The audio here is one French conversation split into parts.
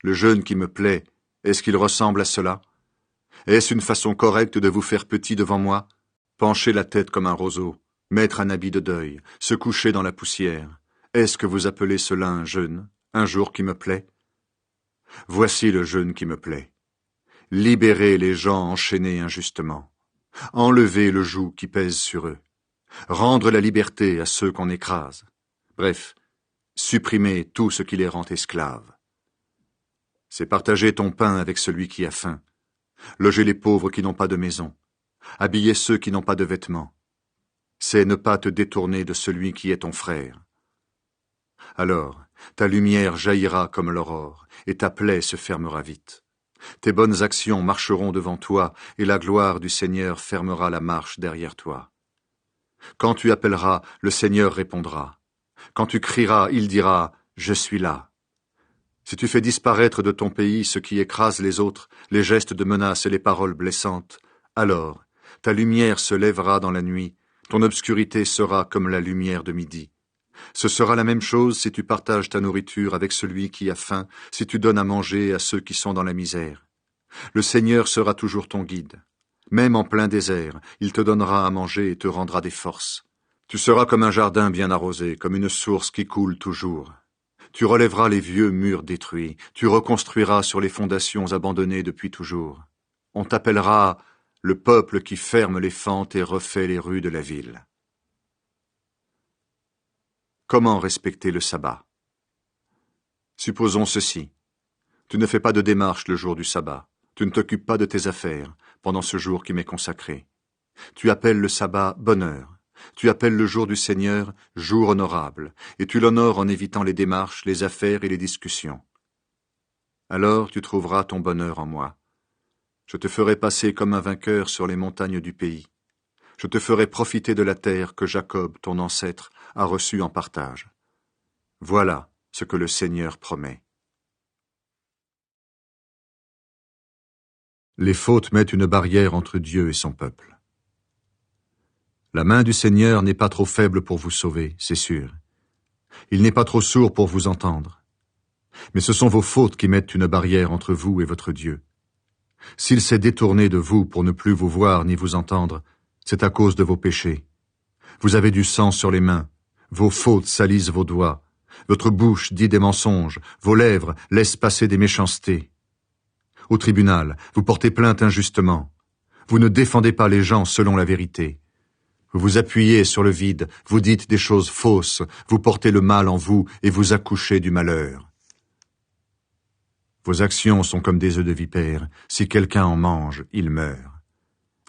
Le jeûne qui me plaît, est-ce qu'il ressemble à cela? Est-ce une façon correcte de vous faire petit devant moi? Pencher la tête comme un roseau, mettre un habit de deuil, se coucher dans la poussière. Est-ce que vous appelez cela un jeûne, un jour qui me plaît? Voici le jeûne qui me plaît. Libérer les gens enchaînés injustement. Enlever le joug qui pèse sur eux. Rendre la liberté à ceux qu'on écrase. Bref, supprimer tout ce qui les rend esclaves. C'est partager ton pain avec celui qui a faim. Loger les pauvres qui n'ont pas de maison. Habiller ceux qui n'ont pas de vêtements. C'est ne pas te détourner de celui qui est ton frère. Alors, ta lumière jaillira comme l'aurore, et ta plaie se fermera vite. Tes bonnes actions marcheront devant toi, et la gloire du Seigneur fermera la marche derrière toi. Quand tu appelleras, le Seigneur répondra. Quand tu crieras, il dira « Je suis là ». Si tu fais disparaître de ton pays ce qui écrase les autres, les gestes de menace et les paroles blessantes, alors ta lumière se lèvera dans la nuit, ton obscurité sera comme la lumière de midi. Ce sera la même chose si tu partages ta nourriture avec celui qui a faim, si tu donnes à manger à ceux qui sont dans la misère. Le Seigneur sera toujours ton guide. Même en plein désert, il te donnera à manger et te rendra des forces. Tu seras comme un jardin bien arrosé, comme une source qui coule toujours. Tu relèveras les vieux murs détruits, tu reconstruiras sur les fondations abandonnées depuis toujours. On t'appellera le peuple qui ferme les fentes et refait les rues de la ville. Comment respecter le sabbat? Supposons ceci. Tu ne fais pas de démarche le jour du sabbat. Tu ne t'occupes pas de tes affaires pendant ce jour qui m'est consacré. Tu appelles le sabbat bonheur. Tu appelles le jour du Seigneur jour honorable, et tu l'honores en évitant les démarches, les affaires et les discussions. Alors tu trouveras ton bonheur en moi. Je te ferai passer comme un vainqueur sur les montagnes du pays. Je te ferai profiter de la terre que Jacob, ton ancêtre, a reçue en partage. Voilà ce que le Seigneur promet. Les fautes mettent une barrière entre Dieu et son peuple. La main du Seigneur n'est pas trop faible pour vous sauver, c'est sûr. Il n'est pas trop sourd pour vous entendre. Mais ce sont vos fautes qui mettent une barrière entre vous et votre Dieu. S'il s'est détourné de vous pour ne plus vous voir ni vous entendre, c'est à cause de vos péchés. Vous avez du sang sur les mains, vos fautes salissent vos doigts, votre bouche dit des mensonges, vos lèvres laissent passer des méchancetés. Au tribunal, vous portez plainte injustement. Vous ne défendez pas les gens selon la vérité. Vous vous appuyez sur le vide, vous dites des choses fausses, vous portez le mal en vous et vous accouchez du malheur. Vos actions sont comme des œufs de vipère, si quelqu'un en mange, il meurt.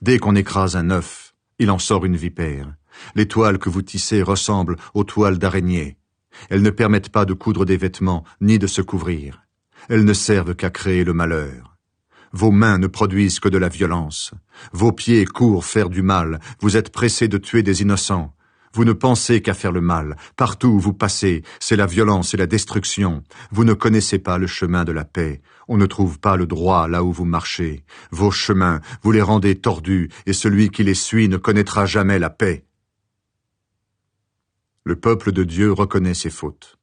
Dès qu'on écrase un œuf, il en sort une vipère. Les toiles que vous tissez ressemblent aux toiles d'araignée. Elles ne permettent pas de coudre des vêtements, ni de se couvrir. Elles ne servent qu'à créer le malheur. Vos mains ne produisent que de la violence. Vos pieds courent faire du mal. Vous êtes pressés de tuer des innocents. Vous ne pensez qu'à faire le mal. Partout où vous passez, c'est la violence et la destruction. Vous ne connaissez pas le chemin de la paix. On ne trouve pas le droit là où vous marchez. Vos chemins, vous les rendez tordus, et celui qui les suit ne connaîtra jamais la paix. Le peuple de Dieu reconnaît ses fautes.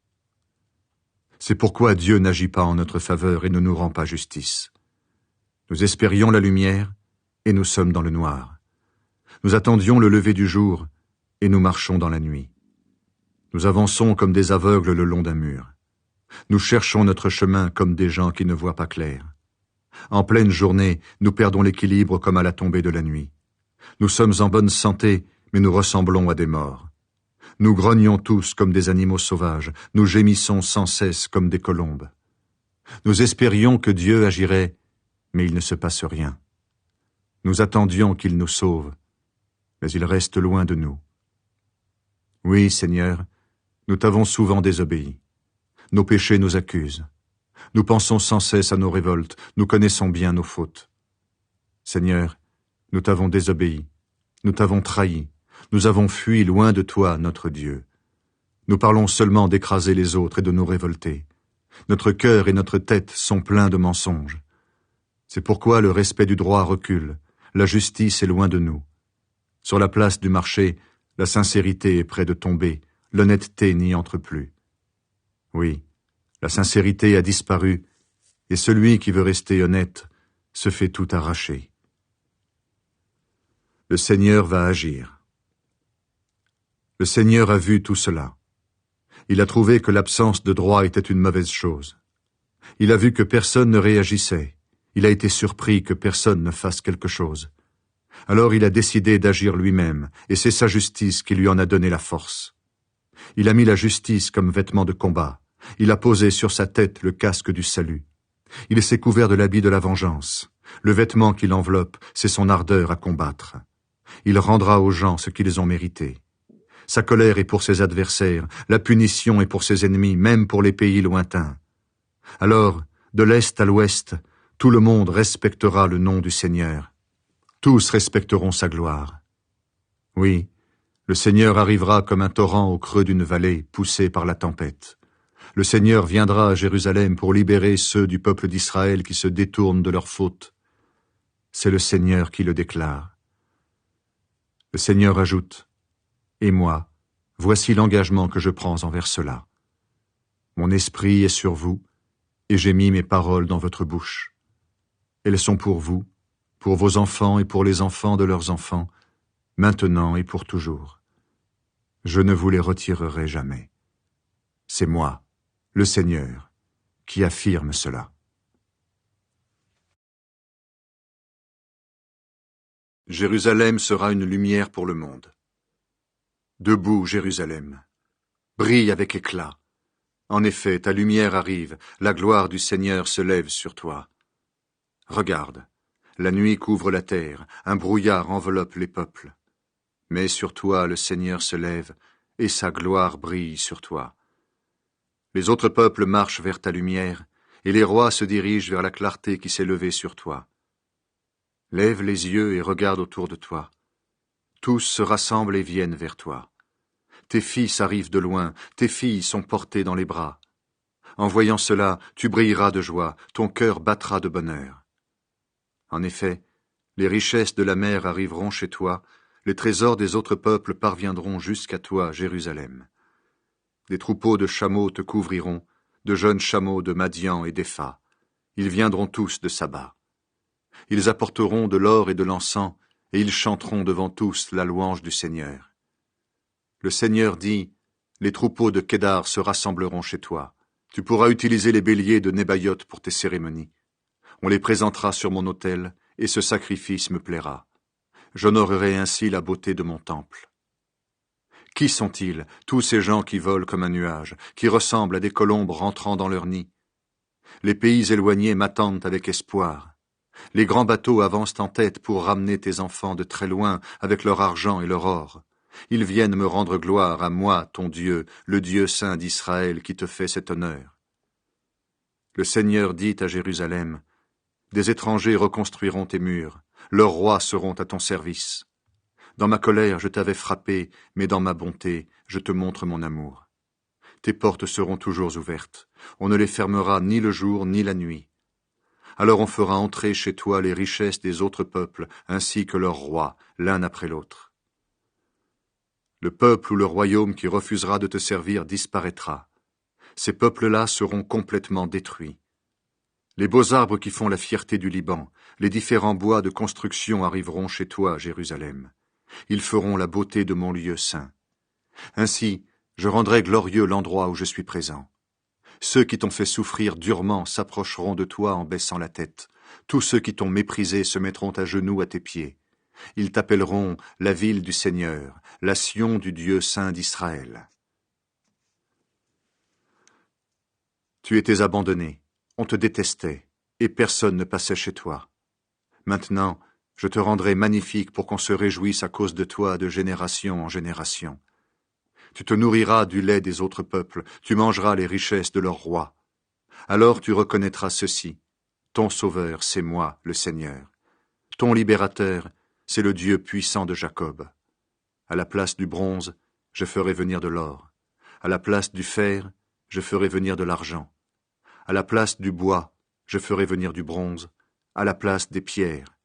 C'est pourquoi Dieu n'agit pas en notre faveur et ne nous rend pas justice. Nous espérions la lumière, et nous sommes dans le noir. Nous attendions le lever du jour, et nous marchons dans la nuit. Nous avançons comme des aveugles le long d'un mur. Nous cherchons notre chemin comme des gens qui ne voient pas clair. En pleine journée, nous perdons l'équilibre comme à la tombée de la nuit. Nous sommes en bonne santé, mais nous ressemblons à des morts. Nous grognons tous comme des animaux sauvages, nous gémissons sans cesse comme des colombes. Nous espérions que Dieu agirait, mais il ne se passe rien. Nous attendions qu'il nous sauve, mais il reste loin de nous. Oui, Seigneur, nous t'avons souvent désobéi. Nos péchés nous accusent. Nous pensons sans cesse à nos révoltes, nous connaissons bien nos fautes. Seigneur, nous t'avons désobéi, nous t'avons trahi, nous avons fui loin de toi, notre Dieu. Nous parlons seulement d'écraser les autres et de nous révolter. Notre cœur et notre tête sont pleins de mensonges. C'est pourquoi le respect du droit recule, la justice est loin de nous. Sur la place du marché, la sincérité est près de tomber, l'honnêteté n'y entre plus. Oui, la sincérité a disparu, et celui qui veut rester honnête se fait tout arracher. Le Seigneur va agir. Le Seigneur a vu tout cela. Il a trouvé que l'absence de droit était une mauvaise chose. Il a vu que personne ne réagissait. Il a été surpris que personne ne fasse quelque chose. Alors il a décidé d'agir lui-même, et c'est sa justice qui lui en a donné la force. Il a mis la justice comme vêtement de combat. Il a posé sur sa tête le casque du salut. Il s'est couvert de l'habit de la vengeance. Le vêtement qui l'enveloppe, c'est son ardeur à combattre. Il rendra aux gens ce qu'ils ont mérité. Sa colère est pour ses adversaires, la punition est pour ses ennemis, même pour les pays lointains. Alors, de l'est à l'ouest, tout le monde respectera le nom du Seigneur. Tous respecteront sa gloire. Oui, le Seigneur arrivera comme un torrent au creux d'une vallée, poussé par la tempête. Le Seigneur viendra à Jérusalem pour libérer ceux du peuple d'Israël qui se détournent de leurs fautes. C'est le Seigneur qui le déclare. Le Seigneur ajoute, « Et moi, voici l'engagement que je prends envers cela. Mon esprit est sur vous, et j'ai mis mes paroles dans votre bouche. Elles sont pour vous, pour vos enfants et pour les enfants de leurs enfants, maintenant et pour toujours. Je ne vous les retirerai jamais. C'est moi, le Seigneur, qui affirme cela. » Jérusalem sera une lumière pour le monde. Debout, Jérusalem, brille avec éclat. En effet, ta lumière arrive, la gloire du Seigneur se lève sur toi. Regarde, la nuit couvre la terre, un brouillard enveloppe les peuples. Mais sur toi le Seigneur se lève, et sa gloire brille sur toi. Les autres peuples marchent vers ta lumière, et les rois se dirigent vers la clarté qui s'est levée sur toi. Lève les yeux et regarde autour de toi. Tous se rassemblent et viennent vers toi. Tes fils arrivent de loin, tes filles sont portées dans les bras. En voyant cela, tu brilleras de joie, ton cœur battra de bonheur. En effet, les richesses de la mer arriveront chez toi, les trésors des autres peuples parviendront jusqu'à toi, Jérusalem. Des troupeaux de chameaux te couvriront, de jeunes chameaux de Madian et d'Épha. Ils viendront tous de Saba. Ils apporteront de l'or et de l'encens, et ils chanteront devant tous la louange du Seigneur. Le Seigneur dit, les troupeaux de Kédar se rassembleront chez toi. Tu pourras utiliser les béliers de Nébaïoth pour tes cérémonies. On les présentera sur mon autel, et ce sacrifice me plaira. J'honorerai ainsi la beauté de mon temple. Qui sont-ils, tous ces gens qui volent comme un nuage, qui ressemblent à des colombes rentrant dans leur nid? Les pays éloignés m'attendent avec espoir. Les grands bateaux avancent en tête pour ramener tes enfants de très loin avec leur argent et leur or. Ils viennent me rendre gloire à moi, ton Dieu, le Dieu saint d'Israël qui te fait cet honneur. Le Seigneur dit à Jérusalem, des étrangers reconstruiront tes murs, leurs rois seront à ton service. Dans ma colère, je t'avais frappé, mais dans ma bonté, je te montre mon amour. Tes portes seront toujours ouvertes, on ne les fermera ni le jour ni la nuit. Alors on fera entrer chez toi les richesses des autres peuples, ainsi que leurs rois, l'un après l'autre. Le peuple ou le royaume qui refusera de te servir disparaîtra. Ces peuples-là seront complètement détruits. Les beaux arbres qui font la fierté du Liban, les différents bois de construction arriveront chez toi, Jérusalem. Ils feront la beauté de mon lieu saint. Ainsi, je rendrai glorieux l'endroit où je suis présent. Ceux qui t'ont fait souffrir durement s'approcheront de toi en baissant la tête. Tous ceux qui t'ont méprisé se mettront à genoux à tes pieds. Ils t'appelleront la ville du Seigneur, la Sion du Dieu saint d'Israël. Tu étais abandonné, on te détestait, et personne ne passait chez toi. Maintenant, je te rendrai magnifique pour qu'on se réjouisse à cause de toi de génération en génération. Tu te nourriras du lait des autres peuples, tu mangeras les richesses de leurs rois. Alors tu reconnaîtras ceci. Ton Sauveur, c'est moi, le Seigneur. Ton Libérateur, c'est le Dieu puissant de Jacob. À la place du bronze, je ferai venir de l'or. À la place du fer, je ferai venir de l'argent. À la place du bois, je ferai venir du bronze. À la place des pierres,